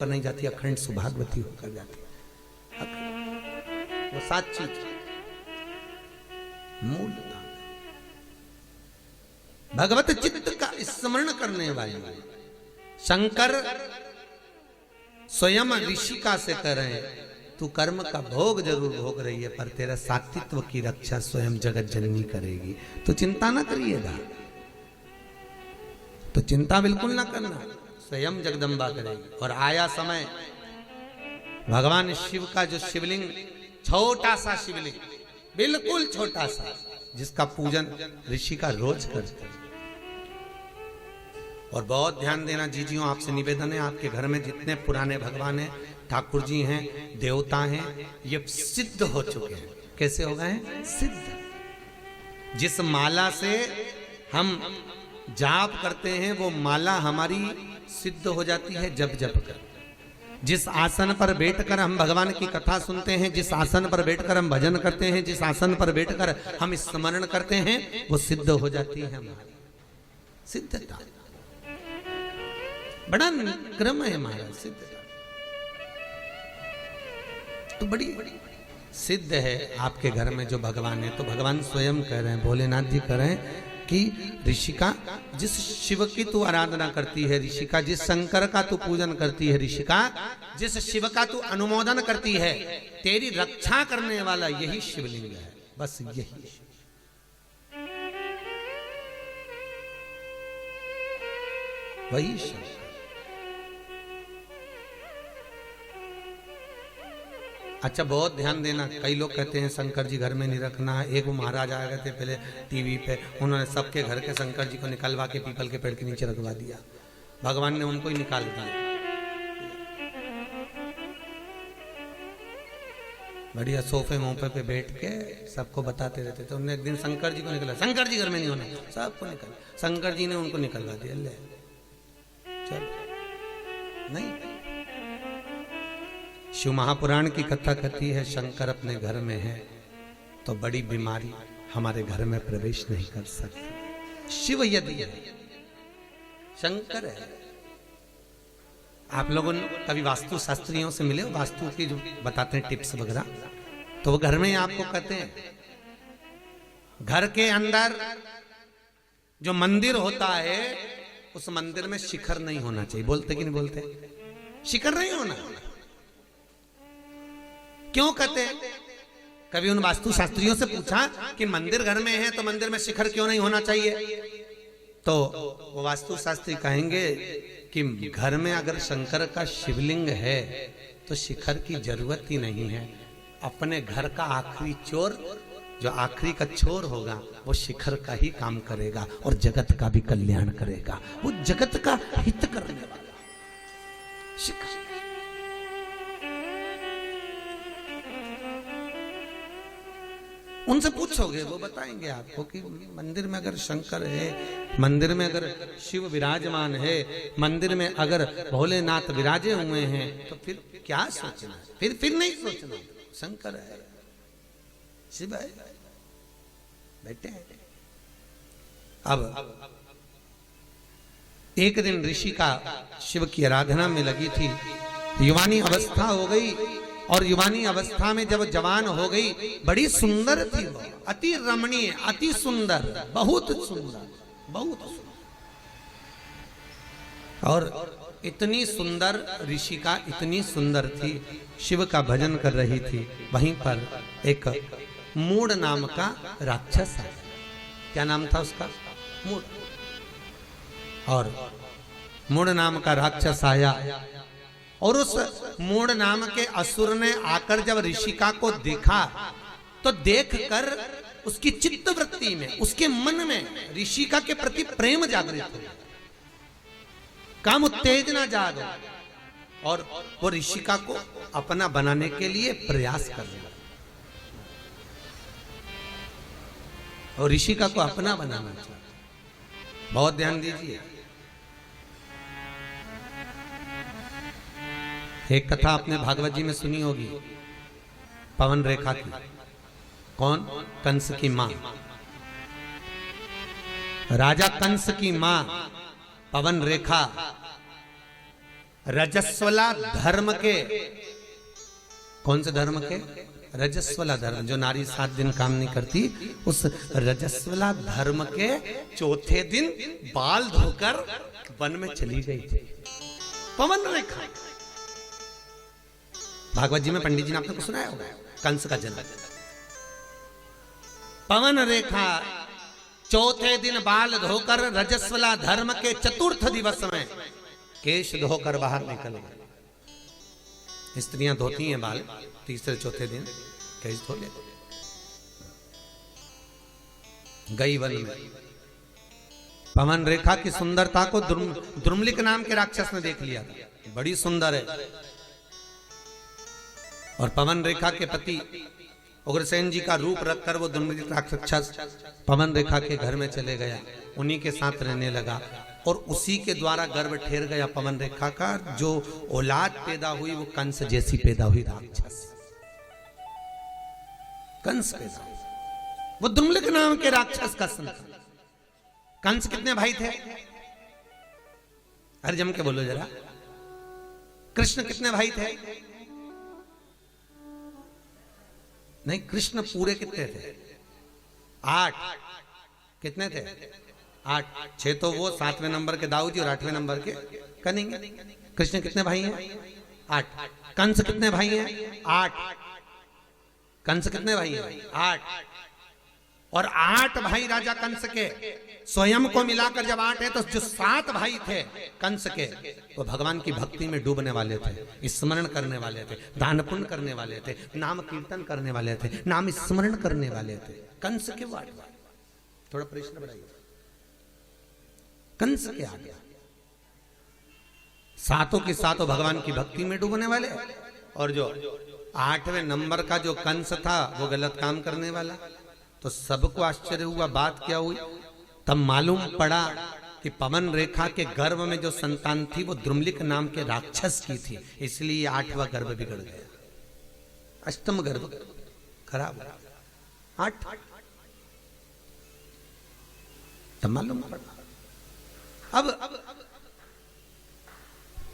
पर नहीं जाती, अखंड सुभागवती होकर जाती। वो 7 चीज मूल भगवत चित्त का स्मरण करने वाले शंकर स्वयं ऋषिका से कर रहे हैं, तू कर्म का भोग जरूर भोग रही है पर तेरा सात्वित्व की रक्षा स्वयं जगत जननी करेगी, तो चिंता ना करिएगा, तो चिंता बिल्कुल ना करना, स्वयं जगदम्बा करेगी। और आया समय भगवान शिव का जो शिवलिंग, छोटा सा शिवलिंग, बिल्कुल छोटा सा, जिसका पूजन ऋषि का रोज करते। और बहुत ध्यान देना जीजियों, आपसे निवेदन है, आपके घर में जितने पुराने भगवान हैं, ठाकुर जी हैं, देवता हैं, ये सिद्ध हो चुके हैं। कैसे हो गए हैं? सिद्ध। जिस माला से हम जाप करते हैं वो माला हमारी सिद्ध हो जाती है जब जप कर। जिस आसन पर बैठकर हम भगवान की कथा सुनते हैं, जिस आसन पर बैठकर हम भजन करते हैं, जिस आसन पर बैठकर हम स्मरण करते हैं, वो सिद्ध हो जाती है हमारी सिद्धता। बड़ा क्रम है हमारा सिद्धता, तो बड़ी सिद्ध है आपके घर में जो भगवान है। तो भगवान स्वयं कह रहे हैं, भोलेनाथ जी कह रहे हैं कि ऋषिका, जिस शिव की तू आराधना करती है, ऋषिका जिस शंकर का तू पूजन करती है, ऋषिका जिस शिव का तू अनुमोदन करती है, तेरी रक्षा करने वाला यही शिवलिंग है, बस यही। वही शिव। अच्छा, बहुत ध्यान देना, कई लोग कहते हैं शंकर जी घर में नहीं रखना है। एक वो महाराज आए थे पहले टीवी पे, उन्होंने सबके घर के शंकर जी को निकलवा के पीपल के पेड़ के नीचे रखवा दिया, भगवान ने उनको ही निकाल दिया। बढ़िया सोफे मोफे पे बैठ के सबको बताते रहते थे। उन्होंने एक दिन शंकर जी को निकला, शंकर जी घर में नहीं होना, सबको निकल, शंकर जी ने उनको निकलवा दिया। ले चल, नहीं। शिव महापुराण की कथा कहती है शंकर अपने घर में है तो बड़ी बीमारी हमारे घर में प्रवेश नहीं कर सकती। शिव यदि है, शंकर है। आप लोगों ने कभी वास्तु शास्त्रियों से मिले हो, वास्तु की जो बताते हैं टिप्स वगैरह, तो वो घर में आपको कहते हैं घर के अंदर जो मंदिर होता है उस मंदिर में शिखर नहीं होना चाहिए। बोलते कि नहीं बोलते? शिखर नहीं होना। क्यों कहते हैं? कभी उन वास्तु शास्त्रियों से पूछा कि मंदिर घर में है तो मंदिर में शिखर क्यों नहीं होना चाहिए? तो वो वास्तु शास्त्री कहेंगे कि घर में अगर शंकर का शिवलिंग है तो शिखर की जरूरत ही नहीं है। अपने घर का आखिरी चोर, जो आखिरी का चोर होगा, वो शिखर का ही काम करेगा और जगत का भी कल्याण करेगा। वो जगत का हित करने वाला शिखर। उनसे पूछोगे वो बताएंगे आपको कि मंदिर में अगर शंकर है, मंदिर में अगर शिव विराजमान है, मंदिर में अगर भोलेनाथ विराजे हुए हैं तो फिर क्या सोचना? फिर नहीं सोचना, शंकर है, शिव है, बैठे हैं। अब एक दिन ऋषि का शिव की आराधना में लगी थी, युवानी अवस्था हो गई, और युवानी अवस्था में जब जवान हो गई, बड़ी सुंदर थी वो, अति रमणीय, अति सुंदर, बहुत सुंदर, बहुत सुंदर। और इतनी सुंदर ऋषिका, इतनी सुंदर थी, शिव का भजन कर रही थी। वहीं पर एक मूड नाम का राक्षस है। क्या नाम था उसका? मूड। और मूड नाम का राक्षस आया और उस मूड नाम के असुर ने आकर जब ऋषिका को देखा तो देखकर उसकी चित्त वृत्ति में, उसके मन में ऋषिका के प्रति प्रेम जागृत हो, काम उत्तेजना जाग, और वो ऋषिका को अपना बनाने के लिए प्रयास कर रहा, और ऋषिका को अपना बनाना चाहिए। बहुत ध्यान दीजिए, एक कथा आपने भागवत जी में सुनी होगी, पवन रेखा की। कौन? कंस की मां, राजा कंस की मां पवन रेखा रजस्वला धर्म के, कौन से धर्म के? रजस्वला धर्म, जो नारी 7 दिन काम नहीं करती, उस रजस्वला धर्म के चौथे दिन बाल धोकर वन में चली गई थी। पवन रेखा, भागवत जी में पंडित जी ने आपने को सुनाया होगा, कंस का जन्म। पवन रेखा चौथे दिन बाल धोकर रजस्वला धर्म के चतुर्थ दिवस में केश धोकर बाहर निकल गए। स्त्रियां धोती हैं बाल तीसरे चौथे दिन, केश धो ले गई वन में। पवन रेखा की सुंदरता को द्रुमलिक नाम के राक्षस ने देख लिया था, बड़ी सुंदर है। और पवन रेखा के पति उग्रसेन जी का रूप रखकर वो द्रुमलिक राक्षस पवन रेखा के घर में चले गया, उन्हीं के साथ रहने लगा और उसी के द्वारा गर्भ ठेर गया पवन रेखा का। जो औलाद पैदा हुई वो कंस जैसी पैदा हुई, राक्षस कंस पैदा हुआ, वो द्रुमलिक नाम के राक्षस का संतान। कंस कितने भाई थे? अरे जम के बोलो जरा। कृष्ण कितने भाई थे? नहीं, कृष्ण पूरे कितने थे? 8। कितने थे? 8। 6 तो वो, 7वें नंबर के दाऊद जी और 8वें नंबर के कनिंग। कृष्ण कितने भाई हैं? 8। कंस कितने भाई हैं? 8। कंस कितने भाई हैं? 8। और 8 भाई राजा कंस के स्वयं को मिलाकर जब 8 है, तो जो 7 भाई थे कंस के, वो भगवान की भक्ति में डूबने वाले थे, स्मरण करने वाले थे, दान पुण्य करने वाले थे, नाम कीर्तन करने वाले थे, नाम स्मरण करने वाले थे। कंस के वो 8 भाई, थोड़ा प्रश्न बढ़ाइए, कंस के आगे 7 के 7 भगवान की भक्ति में डूबने वाले, और जो 8वें नंबर का जो कंस था वो गलत काम करने वाला। तो सबको आश्चर्य हुआ, बात क्या हुई? तब मालूम पड़ा कि पवन रेखा के गर्भ में जो संतान थी वो द्रुमलिक नाम के राक्षस की थी, इसलिए 8वां गर्भ बिगड़ गया, अष्टम गर्भ खराब। 8 तब मालूम पड़ा। अब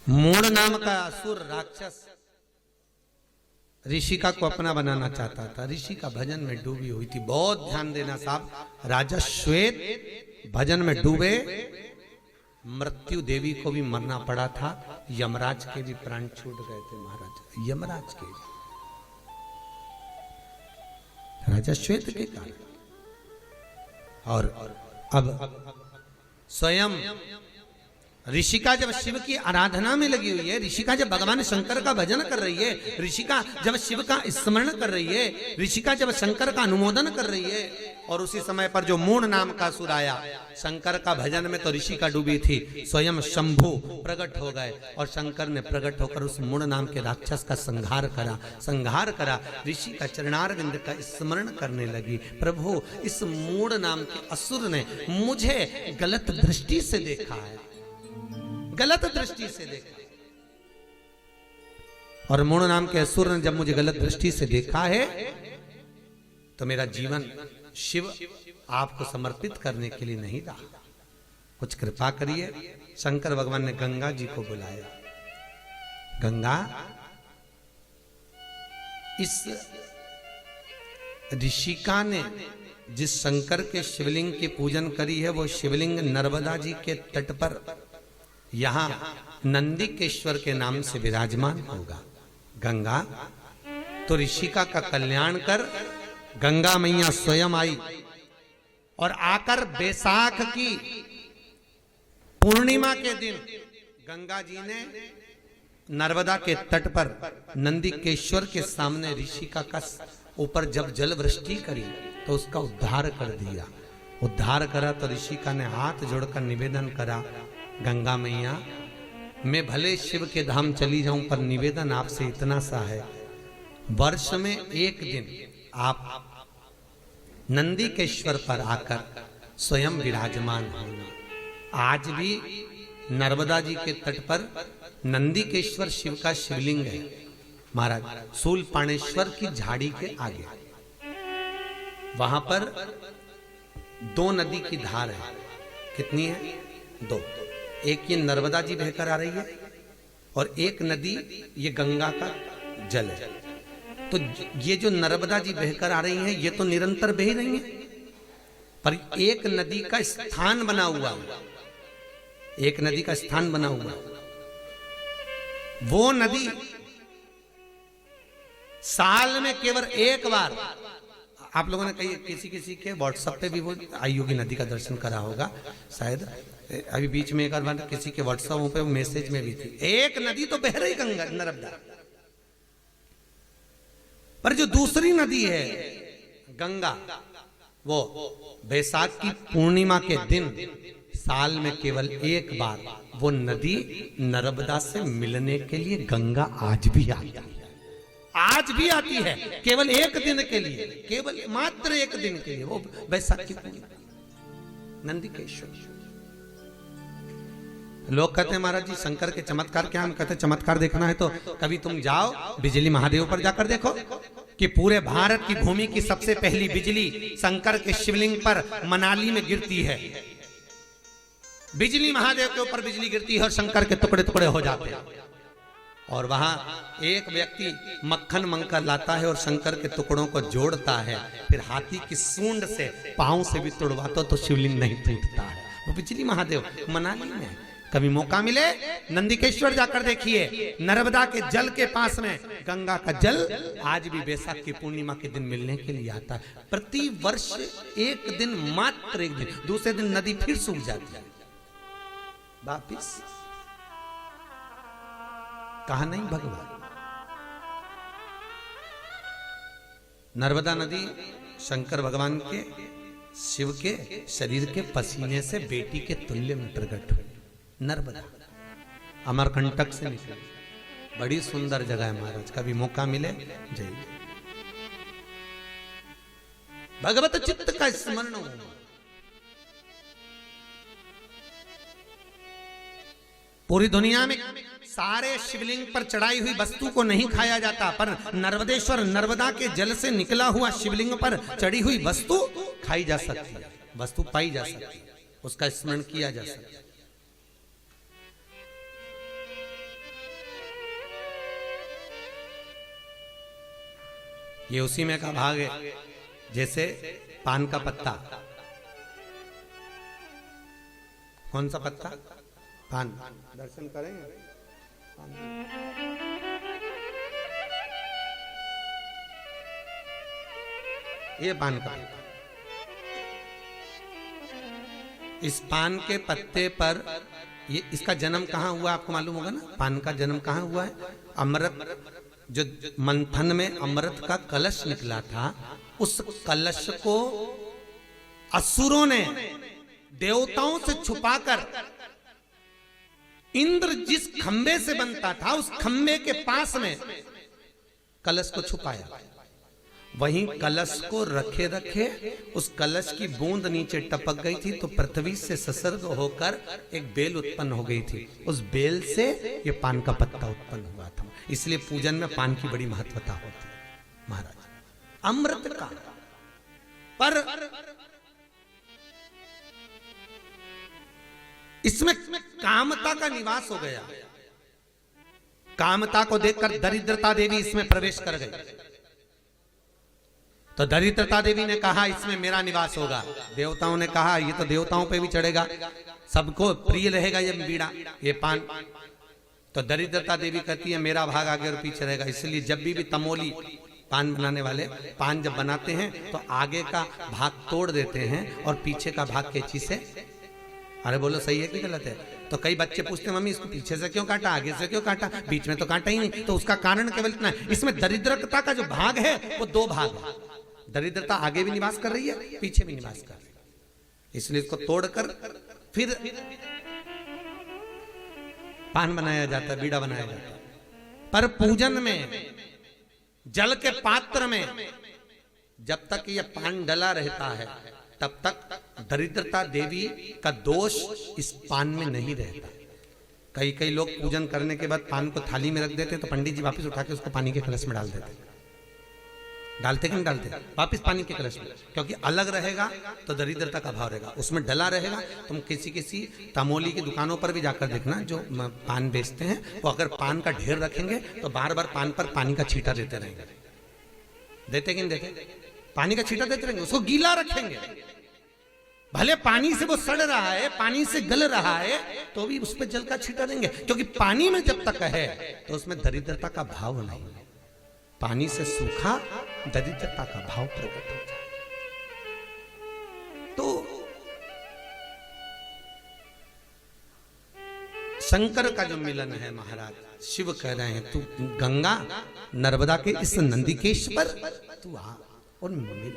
मूढ़ नाम का असुर राक्षस ऋषिका को अपना बनाना चाहता था, ऋषिका भजन में डूबी हुई थी। बहुत ध्यान देना साहब, राजा श्वेत भजन में डूबे, मृत्यु देवी को भी मरना पड़ा था, यमराज के भी प्राण छूट गए थे महाराज, यमराज के, राजा श्वेत के कारण। और अब स्वयं ऋषिका जब शिव की आराधना में लगी हुई है, ऋषिका जब भगवान शंकर का भजन कर रही है, ऋषिका जब शिव का स्मरण कर रही है, ऋषिका जब शंकर का अनुमोदन कर रही है, और उसी समय पर जो मूढ़ नाम का असुर आया शंकर का भजन में, तो ऋषिका डूबी थी, स्वयं शंभु प्रकट हो गए और शंकर ने प्रकट होकर उस मूढ़ नाम के राक्षस का संहार करा। ऋषि का चरणारविंद का स्मरण करने लगी, प्रभु इस मूढ़ नाम के असुर ने मुझे गलत दृष्टि से देखा है, गलत दृष्टि से देखा, और मूढ़ नाम के असुर ने जब मुझे गलत दृष्टि से देखा है, तो मेरा जीवन शिव आपको समर्पित करने के लिए नहीं रहा, कुछ कृपा करिए। शंकर भगवान ने गंगा जी को बुलाया, गंगा इस ऋषिका ने जिस शंकर के शिवलिंग की पूजन करी है, वो शिवलिंग नर्मदा जी के तट पर यहां नंदिकेश्वर के नाम से विराजमान होगा। गंगा तो ऋषिका का कल्याण कर, गंगा मैया स्वयं आई और आकर बैसाख की पूर्णिमा के दिन गंगा जी ने नर्मदा के तट पर नंदिकेश्वर के सामने ऋषिका का ऊपर जब जल वृष्टि करी तो उसका उद्धार कर दिया। उद्धार करा तो ऋषिका ने हाथ जोड़कर निवेदन करा, गंगा मैया मैं भले शिव के धाम चली जाऊं, पर निवेदन आपसे इतना सा है, वर्ष में एक दिन आप नंदिकेश्वर पर आकर स्वयं विराजमान होना। आज भी नर्मदा जी के तट पर नंदिकेश्वर शिव का शिवलिंग है महाराज, शूलपाणेश्वर की झाड़ी के आगे। वहां पर 2 नदी की धार है, कितनी है? 2। एक ये नर्मदा जी बहकर आ रही है और एक नदी ये गंगा का जल है। तो ये जो नर्मदा जी बहकर आ रही हैं ये तो निरंतर बह रही हैं, पर एक नदी का स्थान बना हुआ, एक नदी का स्थान बना हुआ, वो नदी साल में केवल एक बार, आप लोगों ने कहीं किसी के व्हाट्सएप पे भी वो आई होगी, नदी का दर्शन करा होगा शायद, अभी बीच में एक बार किसी के व्हाट्सएप पे मैसेज में भी थी, एक नदी तो बह रही गंगा नर्मदा, पर जो दूसरी नदी है गंगा, वो बैसाख की पूर्णिमा के दिन साल में केवल एक बार वो नदी नर्मदा से मिलने के लिए गंगा आज भी आती है, आज भी आती है, केवल एक दिन के लिए, केवल मात्र एक दिन के लिए, वो बैसाख की पूर्णिमा नंदिकेश्वर। लोग कहते हैं महाराज जी शंकर के चमत्कार क्या, हम कहते हैं चमत्कार देखना है तो कभी तुम जाओ बिजली महादेव पर जाकर देखो कि पूरे भारत की भूमि की सबसे पहली बिजली शंकर के शिवलिंग पर मनाली में गिरती है, बिजली महादेव के ऊपर बिजली गिरती है और शंकर के टुकड़े टुकड़े हो जाते हैं, और वहां एक व्यक्ति मक्खन मंकर लाता है और शंकर के टुकड़ों को जोड़ता है, फिर हाथी की सूंड से पांव से भी तोड़वाता तो शिवलिंग नहीं टूटता है, वो बिजली महादेव मनाली में। कभी मौका मिले नंदिकेश्वर जाकर देखिए, नर्मदा के जल के पास में गंगा का जल आज भी बैसाख की पूर्णिमा के दिन मिलने के लिए आता है, प्रति वर्ष एक दिन, मात्र एक दिन, दूसरे दिन नदी फिर सूख जाती है वापिस, कहा नहीं भगवान। नर्मदा नदी शंकर भगवान के शिव के शरीर के पसीने से बेटी के तुल्य में प्रकट हुई नर्मदा, अमरकंटक से निकली, बड़ी सुंदर जगह है महाराज, कभी मौका मिले जाइए। भगवत चित्त का स्मरण हो, पूरी दुनिया में सारे शिवलिंग पर चढ़ाई हुई वस्तु को नहीं खाया जाता, पर नर्मदेश्वर नर्मदा के जल से निकला हुआ शिवलिंग पर चढ़ी हुई वस्तु खाई जा सकती है, वस्तु पाई जा सकती है, उसका स्मरण किया जा सकता है। ये उसी में का भाग है, जैसे पान का पत्ता, कौन सा पत्ता, पान, दर्शन करेंगे, ये पान का पत्ता, इस पान के पत्ते पर ये, इसका जन्म कहाँ हुआ आपको मालूम होगा ना, पान का जन्म कहाँ हुआ है, अमृत, जो मंथन में अमृत का कलश निकला था, उस कलश को असुरों ने देवताओं से छुपाकर, इंद्र जिस खंबे से बनता था उस खंबे के पास में कलश को छुपाया, वहीं कलश को रखे रखे उस कलश की बूंद नीचे टपक गई थी, तो पृथ्वी से संसर्ग होकर एक बेल उत्पन्न हो गई थी, उस बेल से ये पान का पत्ता उत्पन्न हुआ था, इसलिए पूजन में पान की बड़ी महत्वता होती है महाराज, अमृत का। पर इसमें कामता का निवास हो गया, कामता को देखकर दरिद्रता देवी इसमें प्रवेश कर गई, तो दरिद्रता देवी ने कहा इसमें मेरा निवास होगा, देवताओं ने कहा ये तो देवताओं पे भी चढ़ेगा, सबको प्रिय रहेगा ये बीड़ा, ये पान, तो दरिद्रता देवी कहती है मेरा भाग आगे और पीछे रहेगा, इसलिए जब भी तमोली पान बनाने वाले पान जब बनाते हैं तो आगे का भाग तोड़ देते हैं और पीछे का भाग कैंची से, अरे बोलो सही है कि गलत है, तो कई बच्चे पूछते मम्मी इसको पीछे से क्यों काटा, आगे से क्यों काटा, बीच में तो काटा ही नहीं, तो उसका कारण केवल इतना है, इसमें दरिद्रता का जो भाग है वो दो भाग है, दरिद्रता आगे भी निवास कर रही है, पीछे भी निवास कर रही है, इसलिए इसको तोड़कर फिर पान बनाया जाता है, बीड़ा बनाया जाता है। पर पूजन में जल के पात्र में जब तक यह पान डला रहता है तब तक दरिद्रता देवी का दोष इस पान में नहीं रहता। कई लोग पूजन करने के बाद पान को थाली में रख देते हैं, तो पंडित जी वापस उठा के उसको पानी के कलश में डाल देते हैं, डालते कि नहीं डालते वापिस पानी के कलश में, क्योंकि अलग रहेगा तो दरिद्रता का भाव रहेगा, उसमें डला रहेगा। तुम किसी तमोली की दुकानों पर भी जाकर देखना, जो पान बेचते हैं वो अगर पान का ढेर रखेंगे तो बार बार पान पर पानी का छींटा देते रहेंगे। देते कि नहीं देते? पानी का छींटा देते रहेंगे, उसको गीला रखेंगे। भले पानी से वो सड़ रहा है, पानी से गल रहा है, तो भी उस पर जल का छींटा देंगे, क्योंकि पानी में जब तक है तो उसमें दरिद्रता का भाव नहीं है। पानी से सूखा दरिद्रता का भाव प्रकट हो जाए। तो शंकर का जो मिलन है महाराज, शिव कह रहे हैं तू गंगा नर्मदा के इस नंदिकेश पर तू आ और मिल।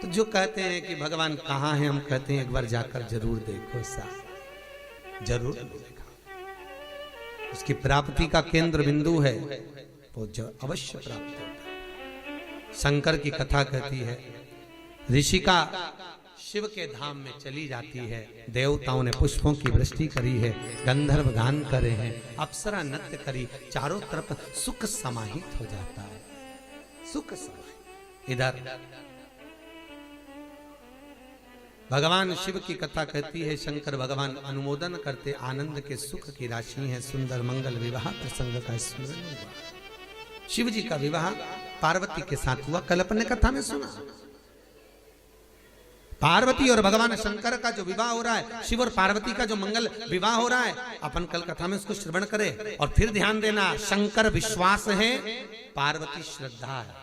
तो जो कहते हैं कि भगवान कहाँ हैं, हम कहते हैं एक बार जाकर जरूर देखो साहब, जरूर देखा। उसकी प्राप्ति का केंद्र बिंदु है वो जो अवश्य प्राप्त होता है। शंकर की कथा कहती है, ऋषिका शिव के धाम में चली जाती है, देवताओं ने पुष्पों की वृष्टि करी है, गंधर्व गान करे हैं, अप्सरा नृत्य करी, चारों तरफ सुख समाहित हो जाता है, सुख समाहित। इधर भगवान शिव की कथा कहती है, शंकर भगवान अनुमोदन करते, आनंद के सुख की राशि है, सुंदर मंगल विवाह प्रसंग का स्मरण हुआ। शिव जी का विवाह पार्वती के साथ हुआ, कल अपने कथा में सुना। पार्वती और भगवान शंकर का जो विवाह हो रहा है, शिव और पार्वती का जो मंगल विवाह हो रहा है, अपन कल कथा में उसको श्रवण करें। और फिर ध्यान देना, शंकर विश्वास है, पार्वती श्रद्धा है,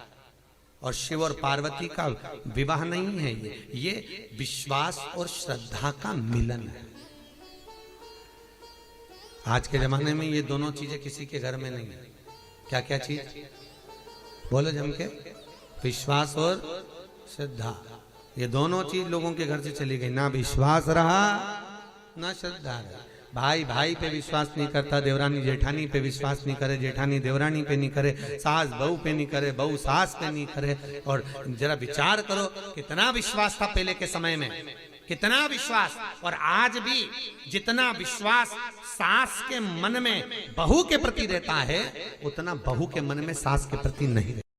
और शिव और पार्वती का विवाह नहीं है, ये विश्वास और श्रद्धा का मिलन है। आज के जमाने में ये दोनों चीजें किसी के घर में नहीं है। क्या क्या चीज बोलो जम के? विश्वास और श्रद्धा, ये दोनों चीज लोगों के घर से चली गई। ना विश्वास रहा ना श्रद्धा रहा। भाई भाई पे विश्वास नहीं करता, देवरानी जेठानी पे विश्वास नहीं करे, जेठानी देवरानी पे नहीं करे, सास बहू पे नहीं करे, बहू सास पे नहीं करे। और जरा विचार करो, कितना विश्वास था पहले के समय में, कितना विश्वास। और आज भी जितना विश्वास सास के मन में बहू के प्रति रहता है, उतना बहू के मन में सास के प्रति नहीं रहता।